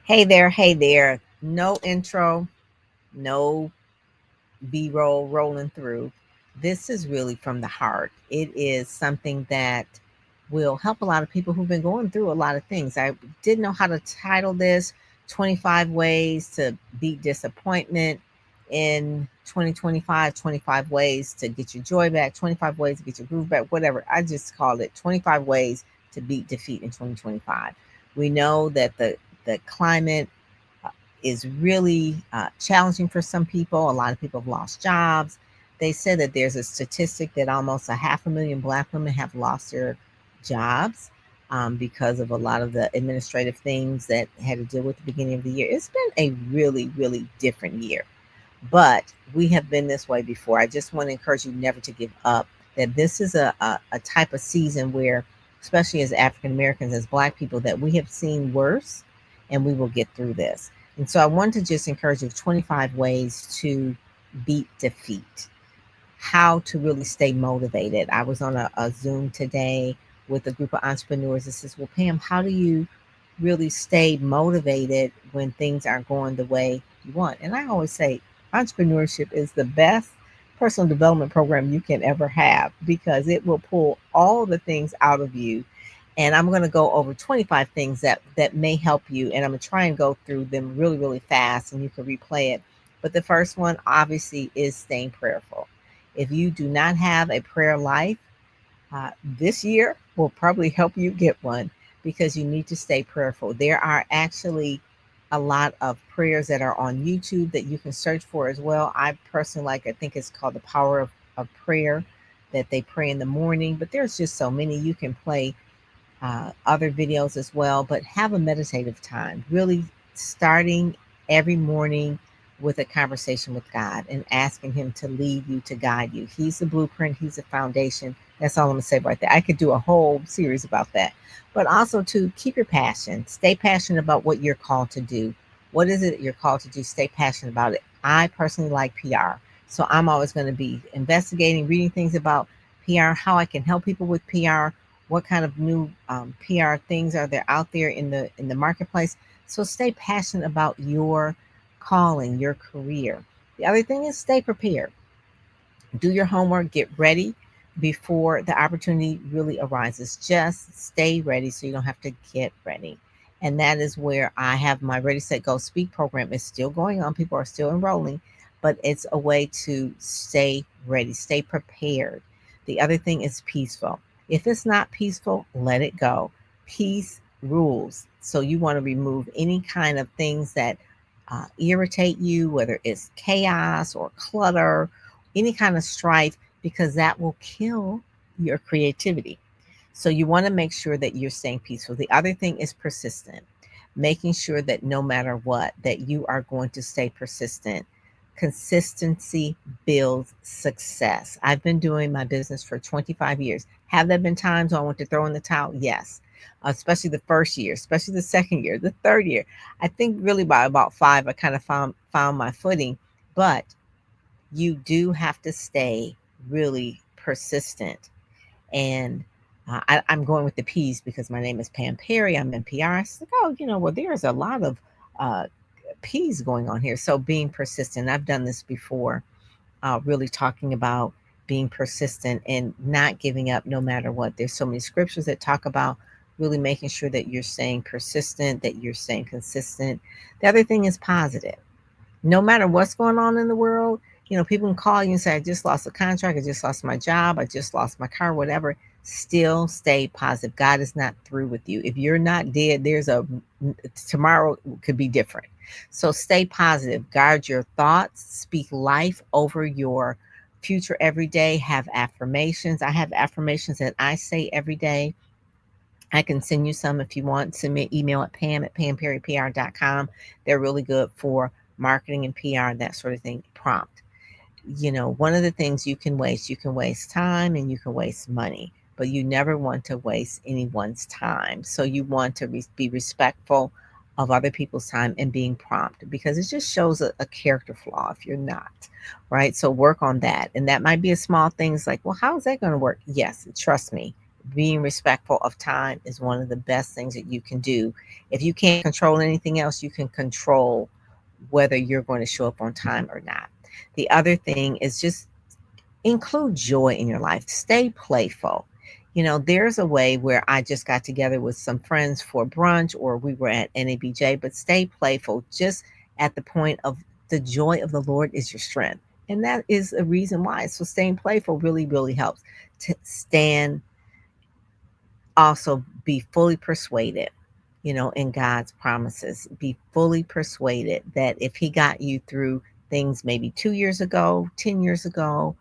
Hey there. No intro, no B roll rolling through. This is really from the heart. It is something that will help a lot of people who've been going through a lot of things. I didn't know how to title this 25 Ways to Beat Disappointment in 2025, 25 Ways to Get Your Joy Back, 25 Ways to Get Your Groove Back, whatever. I just called it 25 Ways to Beat Defeat in 2025. We know that the climate is really challenging for some people. A lot of people have lost jobs. They said that there's a statistic that almost a half a million Black women have lost their jobs because of a lot of the administrative things that had to deal with the beginning of the year. It's been a really, really different year, but we have been this way before. I just want to encourage you never to give up, that this is a type of season where, especially as African Americans, as Black people, that we have seen worse and we will get through this. And so I want to just encourage you 25 ways to beat defeat, how to really stay motivated. I was on a Zoom today with a group of entrepreneurs that says, well, Pam, how do you really stay motivated when things aren't going the way you want? And I always say, entrepreneurship is the best personal development program you can ever have because it will pull all the things out of you. And I'm going to go over 25 things that may help you, and I'm going to try and go through them really, really fast, and you can replay it. But the first one obviously is staying prayerful. If you do not have a prayer life, this year will probably help you get one, because you need to stay prayerful. There are actually a lot of prayers that are on YouTube that you can search for as well. I personally like, I think it's called The Power of Prayer, that they pray in the morning, but there's just so many. You can play other videos as well, but have a meditative time, really starting every morning with a conversation with God and asking Him to lead you, to guide you. He's the blueprint, He's the foundation. That's all I'm gonna say right there. I could do a whole series about that. But also to keep your passion, stay passionate about what you're called to do. What is it you're called to do? Stay passionate about it. I personally like PR. So I'm always going to be investigating, reading things about PR, how I can help people with PR, what kind of new PR things are there out there in the marketplace. So stay passionate about your calling, your career. The other thing is stay prepared. Do your homework, get ready before the opportunity really arises. Just stay ready so you don't have to get ready. And that is where I have my Ready, Set, Go Speak program. It's still going on, people are still enrolling, but it's a way to stay ready, stay prepared. The other thing is peaceful. If it's not peaceful, let it go. Peace rules. So you want to remove any kind of things that irritate you, whether it's chaos or clutter, any kind of strife, because that will kill your creativity. So you want to make sure that you're staying peaceful. The other thing is persistent, making sure that no matter what, that you are going to stay persistent. Consistency builds success. I've been doing my business for 25 years. Have there been times when I want to throw in the towel? Yes. Especially the first year, especially the second year, the third year. I think really by about five, I kind of found my footing. But you do have to stay really persistent. And I'm going with the P's because my name is Pam Perry. I'm in PR. I said, oh, well, there's a lot of uh, P's going on here. So being persistent, I've done this before, really talking about being persistent and not giving up no matter what. There's so many scriptures that talk about really making sure that you're staying persistent, that you're staying consistent. The other thing is positive. No matter what's going on in the world, people can call you and say, I just lost a contract, I just lost my job, I just lost my car, whatever. Still stay positive. God is not through with you. If you're not dead, there's a tomorrow could be different. So stay positive. Guard your thoughts. Speak life over your future every day. Have affirmations. I have affirmations that I say every day. I can send you some if you want. Send me an email at pam@pamperrypr.com. They're really good for marketing and PR and that sort of thing. Prompt. One of the things you can waste time and you can waste money, but you never want to waste anyone's time. So you want to be respectful of other people's time and being prompt, because it just shows a character flaw if you're not, right? So work on that. And that might be a small things like, well, how is that going to work? Yes, trust me. Being respectful of time is one of the best things that you can do. If you can't control anything else, you can control whether you're going to show up on time or not. The other thing is just include joy in your life. Stay playful. There's a way where I just got together with some friends for brunch or we were at NABJ, but stay playful. Just at the point of the joy of the Lord is your strength. And that is a reason why. So staying playful really, really helps to stand, also be fully persuaded, in God's promises. Be fully persuaded that if He got you through things maybe 2 years ago, 10 years ago,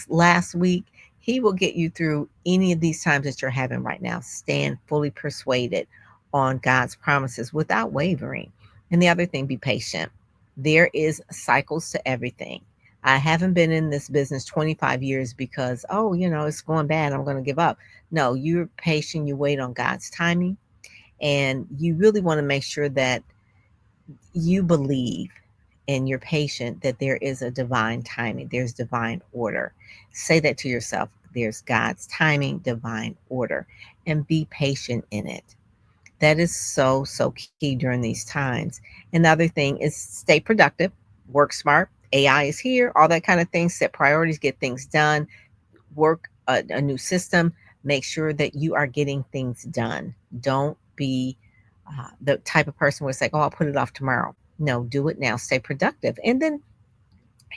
last week, He will get you through any of these times that you're having right now. Stand fully persuaded on God's promises without wavering. And the other thing, be patient. There is cycles to everything. I haven't been in this business 25 years because, oh, it's going bad, I'm going to give up. No, you're patient, you wait on God's timing, and you really want to make sure that you believe and you're patient that there is a divine timing, there's divine order. Say that to yourself. There's God's timing, divine order, and be patient in it. That is so, so key during these times. And the other thing is stay productive, work smart. AI is here, all that kind of things. Set priorities, get things done, work a new system. Make sure that you are getting things done. Don't be the type of person where it's like, oh, I'll put it off tomorrow. No, do it now. Stay productive. And then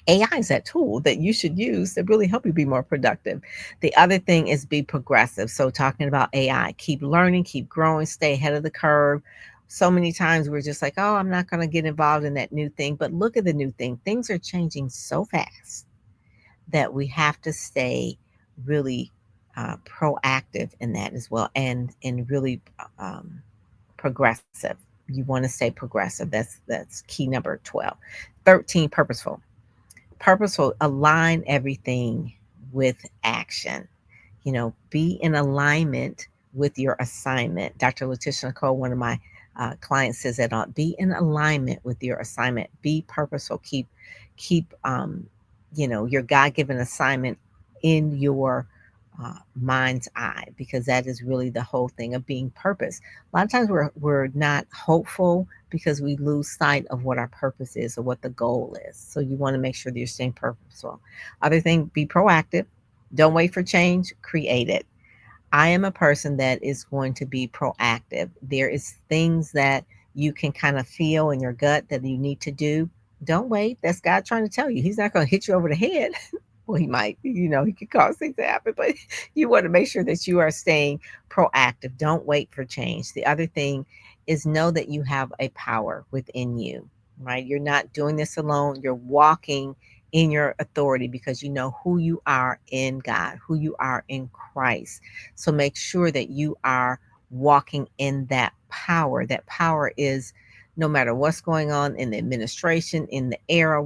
AI is that tool that you should use to really help you be more productive. The other thing is be progressive. So, talking about AI, keep learning, keep growing, stay ahead of the curve. So many times we're just like, oh, I'm not going to get involved in that new thing. But look at the new thing. Things are changing so fast that we have to stay really proactive in that as well, and really progressive. You want to stay progressive. That's key number 12. 13, purposeful. Purposeful, align everything with action. Be in alignment with your assignment. Dr. Letitia Nicole, one of my clients, says that be in alignment with your assignment. Be purposeful. Keep your God-given assignment in your mind's eye, because that is really the whole thing of being purpose. A lot of times we're not hopeful because we lose sight of what our purpose is or what the goal is. So you want to make sure that you're staying purposeful. Other thing, be proactive. Don't wait for change, create it. I am a person that is going to be proactive. There is things that you can kind of feel in your gut that you need to do. Don't wait. That's God trying to tell you. He's not going to hit you over the head. Well, he might, he could cause things to happen, but you want to make sure that you are staying proactive. Don't wait for change. The other thing is know that you have a power within you, right? You're not doing this alone. You're walking in your authority because you know who you are in God, who you are in Christ. So make sure that you are walking in that power. That power is no matter what's going on in the administration, in the era,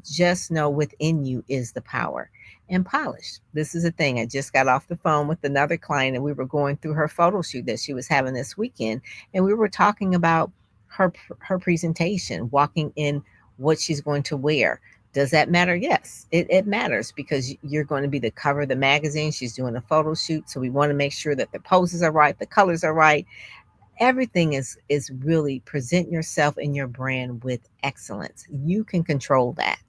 just know within you is the power. And polished. This is a thing. I just got off the phone with another client and we were going through her photo shoot that she was having this weekend. And we were talking about her presentation, walking in what she's going to wear. Does that matter? Yes, it matters because you're going to be the cover of the magazine. She's doing a photo shoot. So we want to make sure that the poses are right, the colors are right, everything is really present yourself and your brand with excellence. You can control that.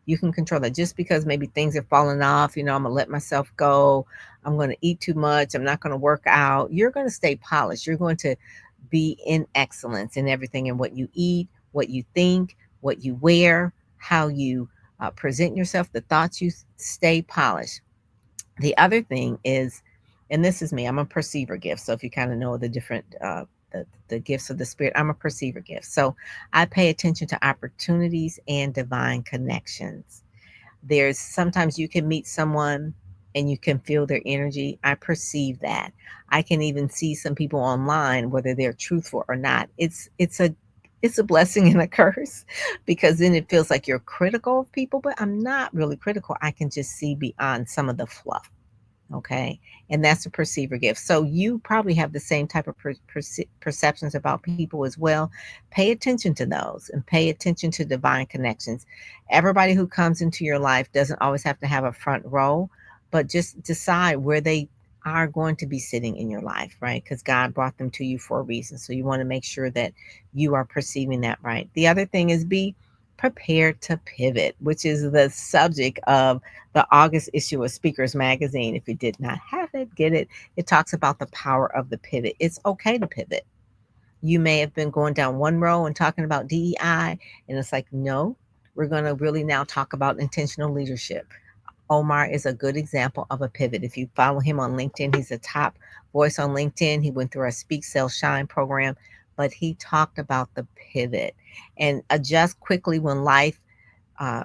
You can control that. Just because maybe things are falling off, I'm gonna let myself go, I'm gonna eat too much, I'm not gonna work out, you're gonna stay polished. You're going to be in excellence in everything, in what you eat, what you think, what you wear, how you present yourself, the thoughts you stay polished. The other thing is, and this is me, I'm a perceiver gift. So if you kind of know the different the gifts of the spirit, I'm a perceiver gift. So I pay attention to opportunities and divine connections. There's sometimes you can meet someone and you can feel their energy. I perceive that. I can even see some people online, whether they're truthful or not. It's a blessing and a curse because then it feels like you're critical of people, but I'm not really critical. I can just see beyond some of the fluff. Okay. And that's a perceiver gift. So you probably have the same type of perceptions about people as well. Pay attention to those and pay attention to divine connections. Everybody who comes into your life doesn't always have to have a front row, but just decide where they are going to be sitting in your life, right? Because God brought them to you for a reason. So you want to make sure that you are perceiving that right. The other thing is be prepared to pivot, which is the subject of the August issue of Speakers Magazine. If you did not have it, get it. It talks about the power of the pivot. It's okay to pivot. You may have been going down one row and talking about DEI, and it's like, no, we're going to really now talk about intentional leadership. Omar is a good example of a pivot. If you follow him on LinkedIn, he's a top voice on LinkedIn. He went through our Speak, Sell, Shine program, but he talked about the pivot and adjust quickly when life uh,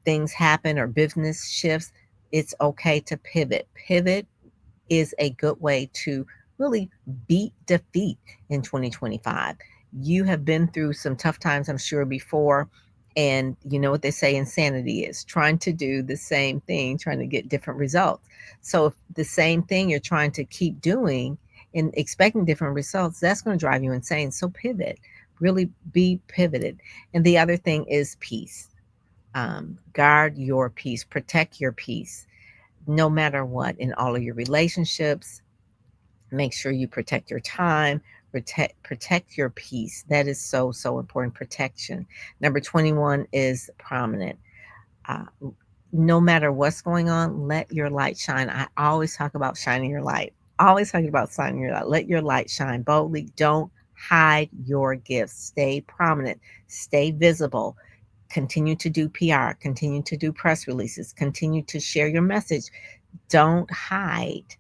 things happen or business shifts. It's okay to pivot. Pivot is a good way to really beat defeat in 2025. You have been through some tough times, I'm sure, before. And you know what they say insanity is trying to do the same thing, trying to get different results. So, if the same thing you're trying to keep doing and expecting different results, that's going to drive you insane. So, pivot, really be pivoted. And the other thing is peace. Guard your peace, protect your peace no matter what in all of your relationships. Make sure you protect your time, protect your peace. That is so so important. Protection. Number 21 is prominent. Uh, no matter what's going on, let your light shine. I always talk about shining your light. Always talking about shining your light. Let your light shine boldly. Don't hide your gifts. Stay prominent. Stay visible. Continue to do PR. Continue to do press releases. Continue to share your message. Don't hide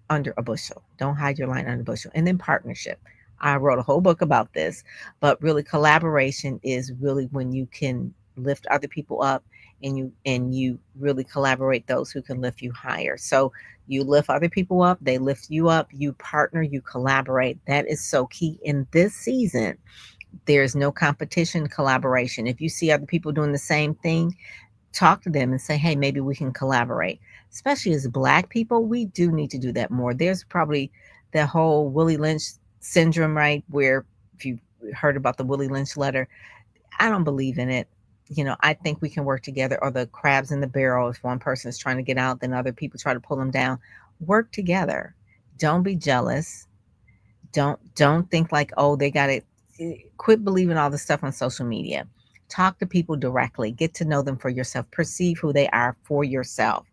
under a bushel. Don't hide your line under a bushel. And then partnership. I wrote a whole book about this, but really collaboration is really when you can lift other people up and you really collaborate those who can lift you higher. So you lift other people up, they lift you up, you partner, you collaborate. That is so key in this season. There's no competition, collaboration. If you see other people doing the same thing, talk to them and say, hey, maybe we can collaborate. Especially as Black people, we do need to do that more. There's probably the whole Willie Lynch syndrome, right? Where if you heard about the Willie Lynch letter, I don't believe in it. You know, I think we can work together, or the crabs in the barrel. If one person is trying to get out, then other people try to pull them down. Work together. Don't be jealous. Don't think like, oh, they got it. Quit believing all the stuff on social media. Talk to people directly. Get to know them for yourself. Perceive who they are for yourself.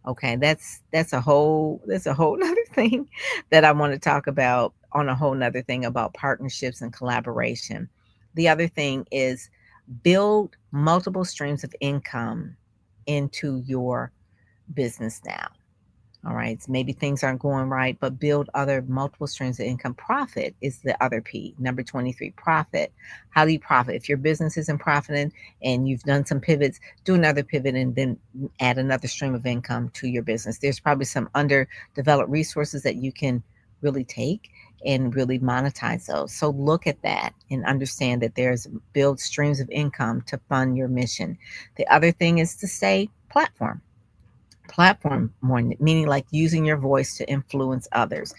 Okay, that's a whole nother thing that I want to talk about on a whole nother thing about partnerships and collaboration. The other thing is build multiple streams of income into your business now. All right. So maybe things aren't going right, but build other multiple streams of income. Profit is the other P. Number 23, profit. How do you profit? If your business isn't profiting and you've done some pivots, do another pivot and then add another stream of income to your business. There's probably some underdeveloped resources that you can really take and really monetize those. So look at that and understand that there's build streams of income to fund your mission. The other thing is to say platform more, meaning like using your voice to influence others,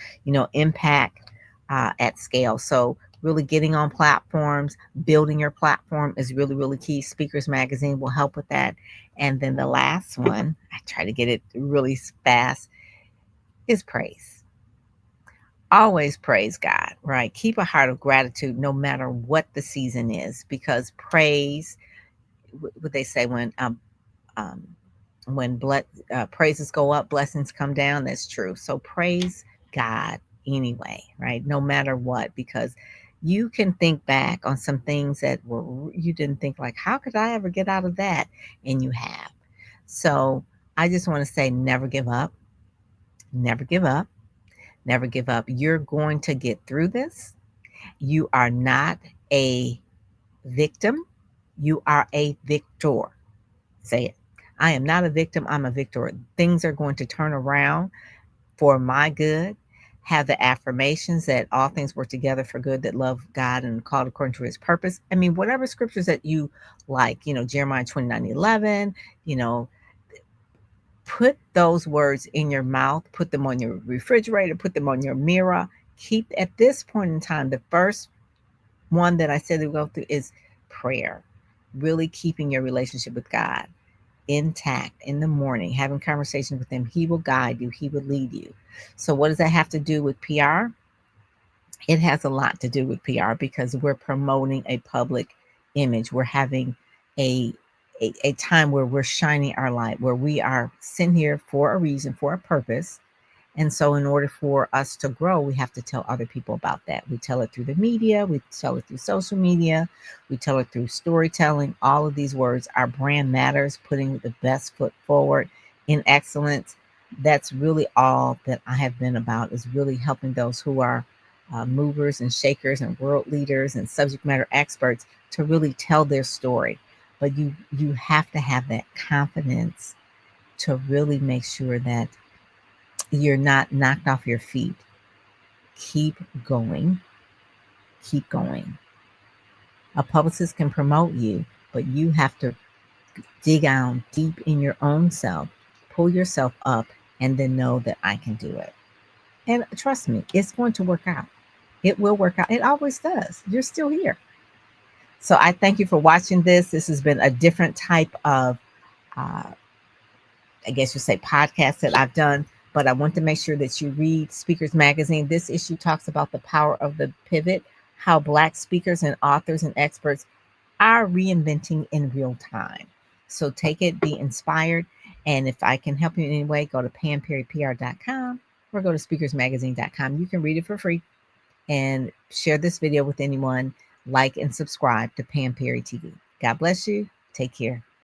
impact at scale. So really getting on platforms, building your platform is really really key. Speakers Magazine will help with that. And then the last one, I try to get it really fast, is praise. Always praise God, right? Keep a heart of gratitude no matter what the season is, because praise, what they say, um, when praises go up, blessings come down. That's true. So praise God anyway, right? No matter what, because you can think back on some things that were you didn't think like, how could I ever get out of that? And you have. So I just want to say, never give up, never give up, never give up. You're going to get through this. You are not a victim. You are a victor. Say it. I am not a victim. I'm a victor. Things are going to turn around for my good. Have the affirmations that all things work together for good that love God and called according to his purpose. I mean, whatever scriptures that you like, Jeremiah 29:11, you know, put those words in your mouth, put them on your refrigerator, put them on your mirror. Keep at this point in time, the first one that I said to go through is prayer. Really keeping your relationship with God. intact in the morning, having conversations with him, he will guide you, he will lead you. So, what does that have to do with PR? It has a lot to do with PR because we're promoting a public image. We're having a, a time where we're shining our light, where we are sitting here for a reason, for a purpose. And so, in order for us to grow, we have to tell other people about that. We tell it through the media, we tell it through social media, we tell it through storytelling. All of these words, our brand matters, putting the best foot forward in excellence. That's really all that I have been about, is really helping those who are movers and shakers and world leaders and subject matter experts to really tell their story. But you have to have that confidence to really make sure that you're not knocked off your feet. Keep going. Keep going. A publicist can promote you, but you have to dig down deep in your own self, pull yourself up, and then know that I can do it. And trust me, it's going to work out. It will work out. It always does. You're still here. So I thank you for watching this. This has been a different type of uh, I guess you say podcasts that I've done, but I want to make sure that you read Speakers Magazine. This issue talks about the power of the pivot, how Black speakers and authors and experts are reinventing in real time. So take it, be inspired. And if I can help you in any way, go to pamperrypr.com or go to speakersmagazine.com. You can read it for free and share this video with anyone. Like and subscribe to Pam Perry TV. God bless you. Take care.